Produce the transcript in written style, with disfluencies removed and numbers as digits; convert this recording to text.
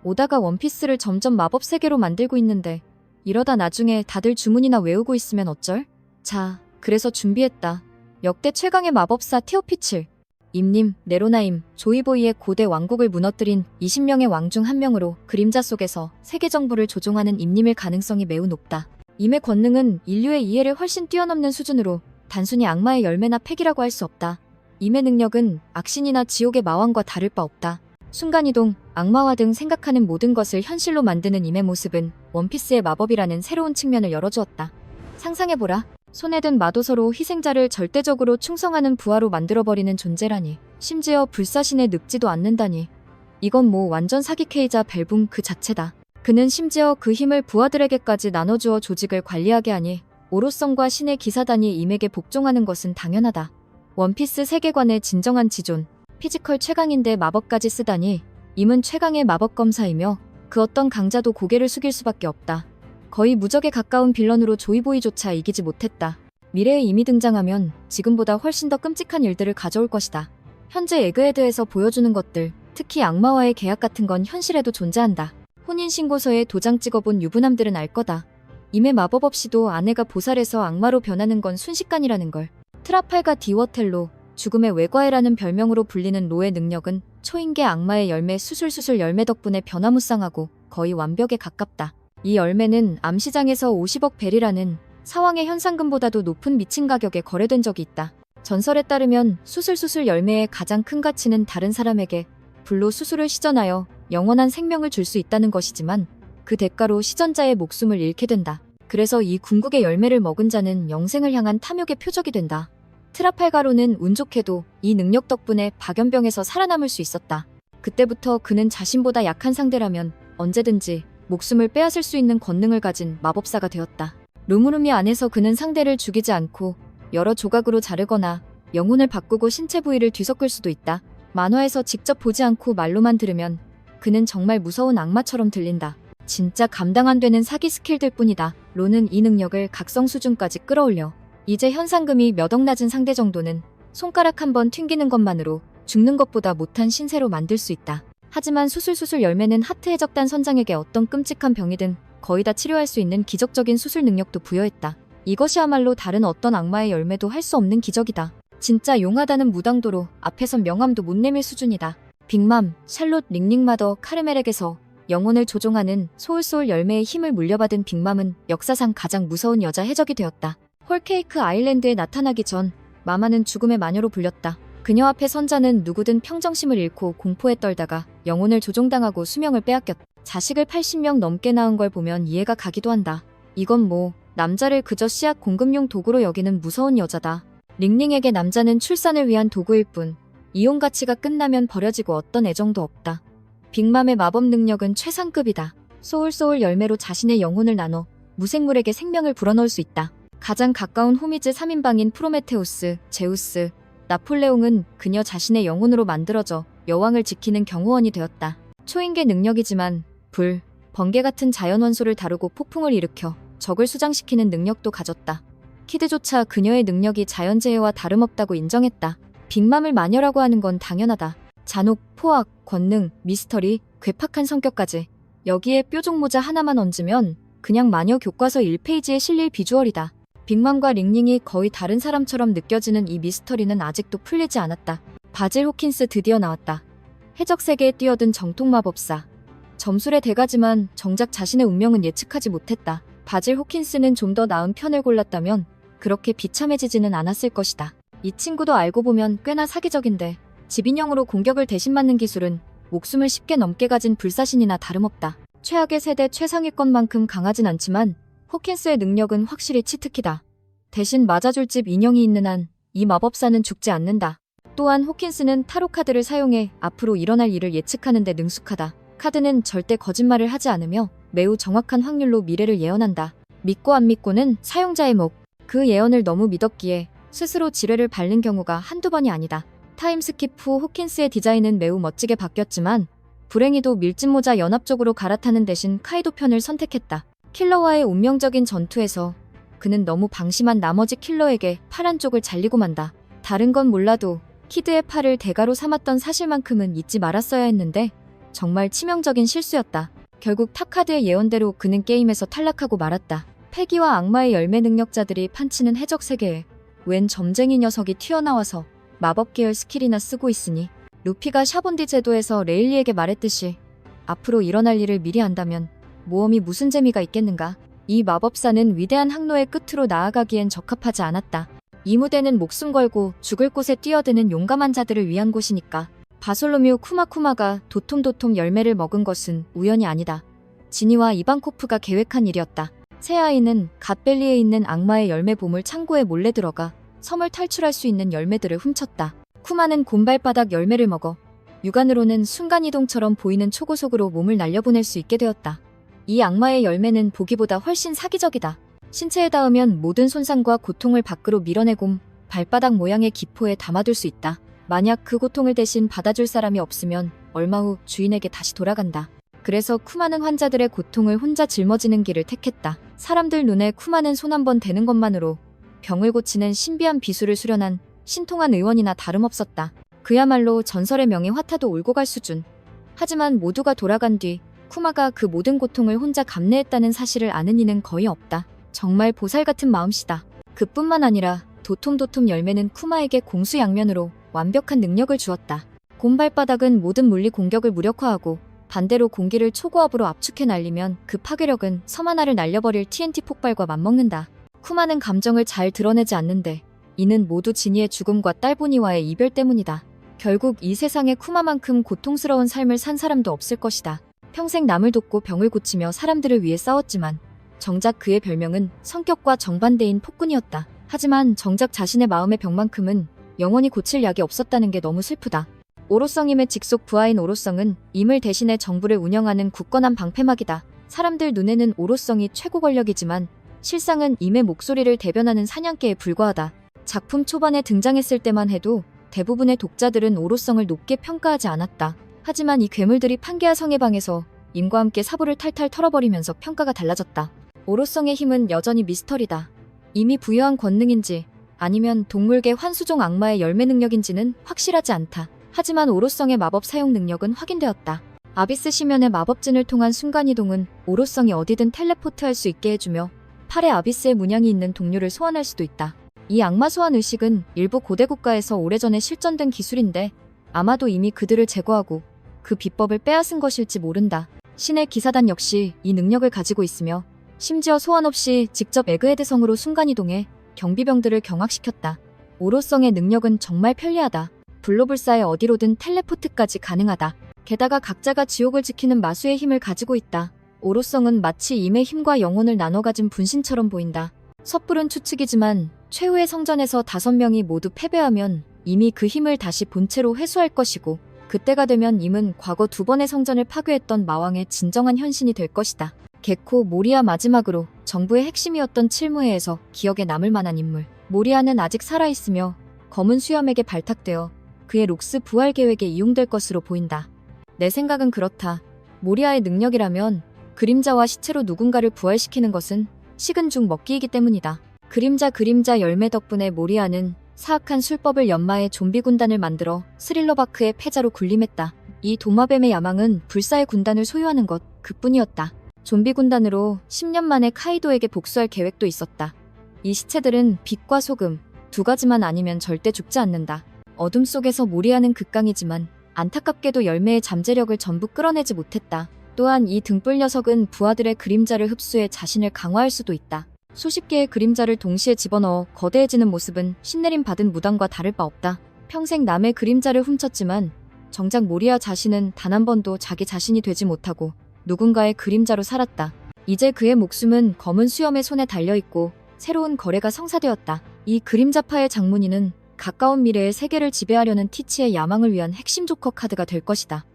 오다가 원피스를 점점 마법 세계로 만들고 있는데 이러다 나중에 다들 주문이나 외우고 있으면 어쩔? 자, 그래서 준비했다. 역대 최강의 마법사 테오피칠. 임님, 네로나임, 조이보이의 고대 왕국을 무너뜨린 20명의 왕 중 한 명으로 그림자 속에서 세계 정부를 조종하는 임님일 가능성이 매우 높다. 임의 권능은 인류의 이해를 훨씬 뛰어넘는 수준으로 단순히 악마의 열매나 팩이라고 할 수 없다. 임의 능력은 악신이나 지옥의 마왕과 다를 바 없다. 순간이동, 악마화 등 생각하는 모든 것을 현실로 만드는 임의 모습은 원피스의 마법이라는 새로운 측면을 열어주었다. 상상해보라. 손에 든 마도서로 희생자를 절대적으로 충성하는 부하로 만들어버리는 존재라니. 심지어 불사신에 늙지도 않는다니. 이건 뭐 완전 사기캐이자 벨붕 그 자체다. 그는 심지어 그 힘을 부하들에게까지 나눠주어 조직을 관리하게 하니 오로성과 신의 기사단이 임에게 복종하는 것은 당연하다. 원피스 세계관의 진정한 지존. 피지컬 최강인데 마법까지 쓰다니. 임은 최강의 마법 검사이며 그 어떤 강자도 고개를 숙일 수밖에 없다. 거의 무적에 가까운 빌런으로 조이보이조차 이기지 못했다. 미래에 임이 등장하면 지금보다 훨씬 더 끔찍한 일들을 가져올 것이다. 현재 에그헤드에서 보여주는 것들, 특히 악마와의 계약 같은 건 현실에도 존재한다. 혼인신고서에 도장 찍어본 유부남들은 알 거다. 임의 마법 없이도 아내가 보살에서 악마로 변하는 건 순식간이라는 걸. 트라팔가 디워텔로, 죽음의 외과해라는 별명으로 불리는 로의 능력은 초인계 악마의 열매 수술수술 열매 덕분에 변화무쌍하고 거의 완벽에 가깝다. 이 열매는 암시장에서 50억 벨이라는 사왕의 현상금보다도 높은 미친 가격에 거래된 적이 있다. 전설에 따르면 수술수술 열매의 가장 큰 가치는 다른 사람에게 불로 수술을 시전하여 영원한 생명을 줄 수 있다는 것이지만 그 대가로 시전자의 목숨을 잃게 된다. 그래서 이 궁극의 열매를 먹은 자는 영생을 향한 탐욕의 표적이 된다. 트라팔가로는 운 좋게도 이 능력 덕분에 박연병에서 살아남을 수 있었다. 그때부터 그는 자신보다 약한 상대라면 언제든지 목숨을 빼앗을 수 있는 권능을 가진 마법사가 되었다. 루무루미 안에서 그는 상대를 죽이지 않고 여러 조각으로 자르거나 영혼을 바꾸고 신체 부위를 뒤섞을 수도 있다. 만화에서 직접 보지 않고 말로만 들으면 그는 정말 무서운 악마처럼 들린다. 진짜 감당 안 되는 사기 스킬들 뿐이다. 로는 이 능력을 각성 수준까지 끌어올려 이제 현상금이 몇 억 낮은 상대 정도는 손가락 한 번 튕기는 것만으로 죽는 것보다 못한 신세로 만들 수 있다. 하지만 수술수술 열매는 하트 해적단 선장에게 어떤 끔찍한 병이든 거의 다 치료할 수 있는 기적적인 수술 능력도 부여했다. 이것이야말로 다른 어떤 악마의 열매도 할 수 없는 기적이다. 진짜 용하다는 무당도로 앞에선 명함도 못 내밀 수준이다. 빅맘, 샬롯 링링마더 카르멜에게서 영혼을 조종하는 소울소울 열매의 힘을 물려받은 빅맘은 역사상 가장 무서운 여자 해적이 되었다. 홀케이크 아일랜드에 나타나기 전 마마는 죽음의 마녀로 불렸다. 그녀 앞에 선자는 누구든 평정심을 잃고 공포에 떨다가 영혼을 조종당하고 수명을 빼앗겼다. 자식을 80명 넘게 낳은 걸 보면 이해가 가기도 한다. 이건 뭐 남자를 그저 씨앗 공급용 도구로 여기는 무서운 여자다. 링링에게 남자는 출산을 위한 도구일 뿐 이용 가치가 끝나면 버려지고 어떤 애정도 없다. 빅맘의 마법 능력은 최상급이다. 소울소울 열매로 자신의 영혼을 나눠 무생물에게 생명을 불어넣을 수 있다. 가장 가까운 호미즈 3인방인 프로메테우스, 제우스, 나폴레옹은 그녀 자신의 영혼으로 만들어져 여왕을 지키는 경호원이 되었다. 초인계 능력이지만 불, 번개 같은 자연원소를 다루고 폭풍을 일으켜 적을 수장시키는 능력도 가졌다. 키드조차 그녀의 능력이 자연재해와 다름없다고 인정했다. 빅맘을 마녀라고 하는 건 당연하다. 잔혹, 포악, 권능, 미스터리, 괴팍한 성격까지. 여기에 뾰족모자 하나만 얹으면 그냥 마녀 교과서 1페이지에 실릴 비주얼이다. 빅맘과 링링이 거의 다른 사람처럼 느껴지는 이 미스터리는 아직도 풀리지 않았다. 바질 호킨스 드디어 나왔다. 해적 세계에 뛰어든 정통 마법사. 점술의 대가지만 정작 자신의 운명은 예측하지 못했다. 바질 호킨스는 좀 더 나은 편을 골랐다면 그렇게 비참해지지는 않았을 것이다. 이 친구도 알고 보면 꽤나 사기적인데 집인형으로 공격을 대신 맞는 기술은 목숨을 10개 넘게 가진 불사신이나 다름없다. 최악의 세대 최상위권만큼 강하진 않지만 호킨스의 능력은 확실히 치트키다. 대신 맞아줄 집 인형이 있는 한 이 마법사는 죽지 않는다. 또한 호킨스는 타로 카드를 사용해 앞으로 일어날 일을 예측하는 데 능숙하다. 카드는 절대 거짓말을 하지 않으며 매우 정확한 확률로 미래를 예언한다. 믿고 안 믿고는 사용자의 몫. 그 예언을 너무 믿었기에 스스로 지뢰를 밟는 경우가 한두 번이 아니다. 타임스킵 후 호킨스의 디자인은 매우 멋지게 바뀌었지만 불행히도 밀짚모자 연합 쪽으로 갈아타는 대신 카이도 편을 선택했다. 킬러와의 운명적인 전투에서 그는 너무 방심한 나머지 킬러에게 팔 한쪽을 잘리고 만다. 다른 건 몰라도 키드의 팔을 대가로 삼았던 사실만큼은 잊지 말았어야 했는데 정말 치명적인 실수였다. 결국 탑카드의 예언대로 그는 게임에서 탈락하고 말았다. 패기와 악마의 열매 능력자들이 판치는 해적 세계에 웬 점쟁이 녀석이 튀어나와서 마법 계열 스킬이나 쓰고 있으니 루피가 샤본디 제도에서 레일리에게 말했듯이 앞으로 일어날 일을 미리 안다면 모험이 무슨 재미가 있겠는가. 이 마법사는 위대한 항로의 끝으로 나아가기엔 적합하지 않았다. 이 무대는 목숨 걸고 죽을 곳에 뛰어드는 용감한 자들을 위한 곳이니까. 바솔로뮤 쿠마쿠마가 도톰도톰 열매를 먹은 것은 우연이 아니다. 지니와 이반코프가 계획한 일이었다. 새 아이는 갓벨리에 있는 악마의 열매 보물 창고에 몰래 들어가 섬을 탈출할 수 있는 열매들을 훔쳤다. 쿠마는 곰발바닥 열매를 먹어 육안으로는 순간이동처럼 보이는 초고속으로 몸을 날려보낼 수 있게 되었다. 이 악마의 열매는 보기보다 훨씬 사기적이다. 신체에 닿으면 모든 손상과 고통을 밖으로 밀어내고 발바닥 모양의 기포에 담아둘 수 있다. 만약 그 고통을 대신 받아줄 사람이 없으면 얼마 후 주인에게 다시 돌아간다. 그래서 쿠마는 환자들의 고통을 혼자 짊어지는 길을 택했다. 사람들 눈에 쿠마는 손 한 번 대는 것만으로 병을 고치는 신비한 비수를 수련한 신통한 의원이나 다름없었다. 그야말로 전설의 명의 화타도 울고 갈 수준. 하지만 모두가 돌아간 뒤 쿠마가 그 모든 고통을 혼자 감내했다는 사실을 아는 이는 거의 없다. 정말 보살 같은 마음씨다. 그뿐만 아니라 도톰도톰 열매는 쿠마에게 공수양면으로 완벽한 능력을 주었다. 곰발바닥은 모든 물리 공격을 무력화하고 반대로 공기를 초고압으로 압축해 날리면 그 파괴력은 섬 하나를 날려버릴 TNT 폭발과 맞먹는다. 쿠마는 감정을 잘 드러내지 않는데 이는 모두 지니의 죽음과 딸보니와의 이별 때문이다. 결국 이 세상에 쿠마만큼 고통스러운 삶을 산 사람도 없을 것이다. 평생 남을 돕고 병을 고치며 사람들을 위해 싸웠지만 정작 그의 별명은 성격과 정반대인 폭군이었다. 하지만 정작 자신의 마음의 병만큼은 영원히 고칠 약이 없었다는 게 너무 슬프다. 오로성임의 직속 부하인 오로성은 임을 대신해 정부를 운영하는 굳건한 방패막이다. 사람들 눈에는 오로성이 최고 권력이지만 실상은 임의 목소리를 대변하는 사냥개에 불과하다. 작품 초반에 등장했을 때만 해도 대부분의 독자들은 오로성을 높게 평가하지 않았다. 하지만 이 괴물들이 판게아 성의 방에서 임과 함께 사부를 탈탈 털어버리면서 평가가 달라졌다. 오로성의 힘은 여전히 미스터리다. 임이 부여한 권능인지 아니면 동물계 환수종 악마의 열매 능력인지는 확실하지 않다. 하지만 오로성의 마법 사용 능력은 확인되었다. 아비스 시면의 마법진을 통한 순간이동은 오로성이 어디든 텔레포트할 수 있게 해주며 팔에 아비스의 문양이 있는 동료를 소환할 수도 있다. 이 악마 소환 의식은 일부 고대 국가에서 오래전에 실전된 기술인데 아마도 이미 그들을 제거하고 그 비법을 빼앗은 것일지 모른다. 신의 기사단 역시 이 능력을 가지고 있으며 심지어 소환 없이 직접 에그헤드 성으로 순간이동해 경비병들을 경악시켰다. 오로성의 능력은 정말 편리하다. 블로불사의 어디로든 텔레포트까지 가능하다. 게다가 각자가 지옥을 지키는 마수의 힘을 가지고 있다. 오로성은 마치 임의 힘과 영혼을 나눠 가진 분신처럼 보인다. 섣부른 추측이지만 최후의 성전에서 5명이 모두 패배하면 이미 그 힘을 다시 본체로 회수할 것이고 그때가 되면 임은 과거 2번의 성전을 파괴했던 마왕의 진정한 현신이 될 것이다. 게코 모리아 마지막으로 정부의 핵심이었던 칠무회에서 기억에 남을 만한 인물. 모리아는 아직 살아있으며 검은 수염에게 발탁되어 그의 록스 부활 계획에 이용될 것으로 보인다. 내 생각은 그렇다. 모리아의 능력이라면 그림자와 시체로 누군가를 부활시키는 것은 식은 죽 먹기이기 때문이다. 그림자 열매 덕분에 모리아는 사악한 술법을 연마해 좀비 군단을 만들어 스릴러바크의 패자로 군림했다. 이 도마뱀의 야망은 불사의 군단을 소유하는 것 그뿐이었다. 좀비 군단으로 10년 만에 카이도에게 복수할 계획도 있었다. 이 시체들은 빛과 소금 두 가지만 아니면 절대 죽지 않는다. 어둠 속에서 모리아는 극강이지만 안타깝게도 열매의 잠재력을 전부 끌어내지 못했다. 또한 이 등불 녀석은 부하들의 그림자를 흡수해 자신을 강화할 수도 있다. 수십 개의 그림자를 동시에 집어넣어 거대해지는 모습은 신내림 받은 무당과 다를 바 없다. 평생 남의 그림자를 훔쳤지만 정작 모리아 자신은 단 한 번도 자기 자신이 되지 못하고 누군가의 그림자로 살았다. 이제 그의 목숨은 검은 수염의 손에 달려있고 새로운 거래가 성사되었다. 이 그림자파의 장문이는 가까운 미래의 세계를 지배하려는 티치의 야망을 위한 핵심 조커 카드가 될 것이다.